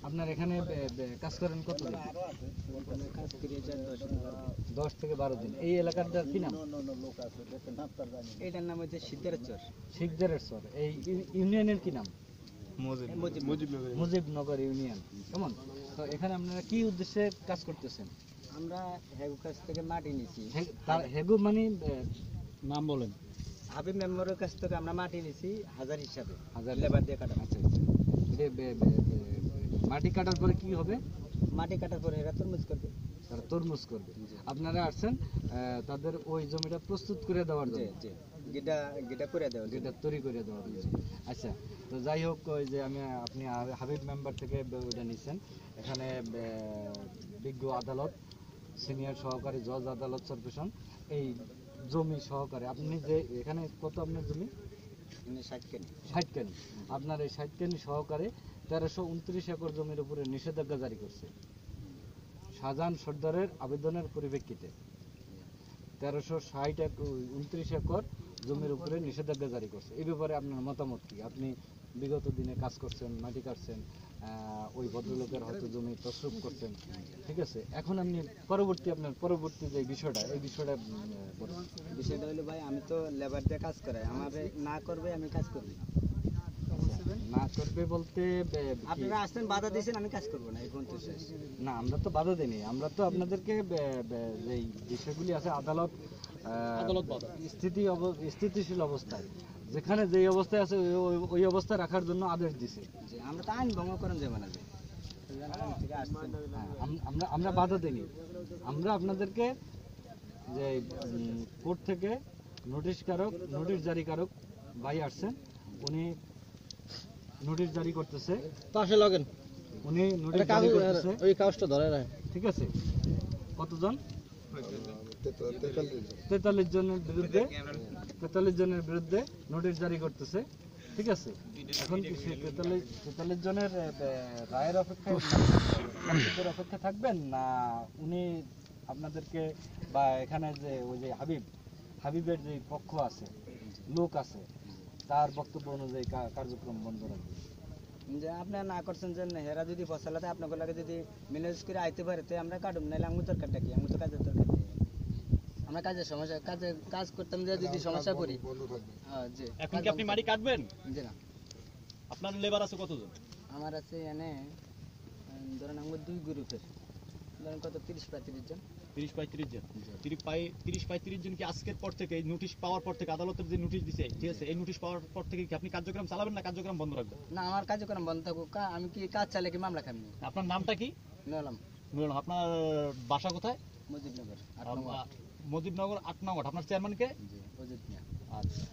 আপনার এখানে কাজ করেন কতদিন? কাজ করে যায় 10 থেকে 12 দিন। এই এলাকাটার কি নাম? এটার নাম হচ্ছে সিদ্ধারের চর। শিকদারের চর। এই ইউনিয়নের কি নাম? মুজিবনগর ইউনিয়ন। কেমন? তো এখানে আপনারা কি উদ্দেশ্যে কাজ করতেছেন? আমরা হেগু কাছ থেকে মাটি নিছি। হেগু মানে নাম বলেন। হাবিব মেম্বারের কাছ থেকে আমরা মাটি নিছি হাজার হিসাবে, হাজার লেবার দিয়ে কাটা। আচ্ছা আচ্ছা। মাটি কাটার পরে কি হবে? মাটি কাটার পরে এরা তরমুজ করবে। তারা তরমুজ করবে। আপনারা আসছেন তাদের ওই জমিটা প্রস্তুত করে দেওয়ার জন্য। গেটা করে দেওয়া, যেটা তৈরি করে দেওয়ার জন্য। আচ্ছা, তো যাই হোক, ওই যে আপনি হাবিব মেম্বার থেকে ওইটা নিচ্ছেন। এখানে বিজ্ঞ আদালত, সিনিয়র সহকারী জজ আদালত চরপেশন, এই জমি সহকারে আপনি যে এখানে কত আপনার জমি? 60 কানি। আপনার এই 60 কানি সহকারে 1329 একর জমির উপরে নিষেধাজ্ঞা জারি করছে শাহজাহান সর্দারের আবেদনের পরিপ্রেক্ষিতে। 1329 একর জমির উপরে নিষেধাজ্ঞা জারি করছে। এই ব্যাপারে আপনার মতামত কি? আপনি বিগত দিনে কাজ করছেন, মাটি কাটছেন, ওই ভদ্রলোকের হয়তো জমি তসরুপ করছেন, ঠিক আছে? এখন আপনি আপনার পরবর্তী যে বিষয়টা, এই বিষয়টা হলো ভাই, আমি তো লেবার দিয়ে কাজ করাই, আমার না করবে আমি কাজ করব না করবে বলতে আপনারা আসছেন বাধা দিয়েছেন, আমি কাজ করব না, এই পর্যন্ত শেষ। না, আমরা তো বাধা দিইনি। আমরা তো আপনাদেরকে যে বিষয়গুলি আছে আদালত স্থিতিশীল অবস্থায়, যেখানে যেই অবস্থায় আছে ওই অবস্থায় রাখার জন্য আদেশ দিছে। যে আমরা তো আইন ভঙ্গ করেন যাবে না। আমরা বাধা দিইনি। আমরা আপনাদেরকে যে কোর্ট থেকে নোটিশ জারিকারক ভাই আসছেন, উনি নোটিশ জারি করতেছে। পাশে লাগেন, উনি নোটিশ জারি করতেছে। ওই কাগজটা ধরে রাখেন, ঠিক আছে? কতজন? 43 জনের বিরুদ্ধে নোটিশ জারি করতেছে, ঠিক আছে? এখন কি 43 জনের রায়ের অপেক্ষা থাকবেন, না উনি আপনাদেরকে বা এখানে যে ওই যে হাবিবের যে পক্ষ আছে, লোক আছে, তার বক্তব্য অনুযায়ী কার্যক্রম বন্ধ রাখবে? যে আপনারা না করছেন যে হেরা যদি ফসলাতে আপনাকে লাগে যদি ম্যানেজ করে আইতে পারে, তো আমরা কাটুম, নাহলে আমি দরকারটা কি? আমি তো কাজের দরকার নেই। আমরা কাজের সমস্যা কাজ করতাম যে যদি সমস্যা করি। হ্যাঁ, জি। এখন কি আপনি মাটি কাটবেন? জি না। আপনার লেবার আছে কতজন? আমার আছে এনে ধরেন আমার 2 গ্রুপের, ধরেন কত 30-35 জন। 30-35 জন। 30-35 জন কি আজকের পর থেকে, এই নোটিশ পাওয়ার পর থেকে, আদালতের যে নোটিশ দিছে, ঠিক আছে, এই নোটিশ পাওয়ার পর থেকে কি আপনি কার্যক্রম চালাবেন না কার্যক্রম বন্ধ রাখবেন? না, আমার কার্যক্রম বন্ধ থাকুক। আমি কি কাজ চালে কি মামলা খাবি? আপনার নামটা কি? নিলাম। আপনার বাসা কোথায়? মুজিবনগর 8 মুজিবনগর 8 নম্বর। আপনার চেয়ারম্যান কে? জি, অজিত মিয়া। আচ্ছা।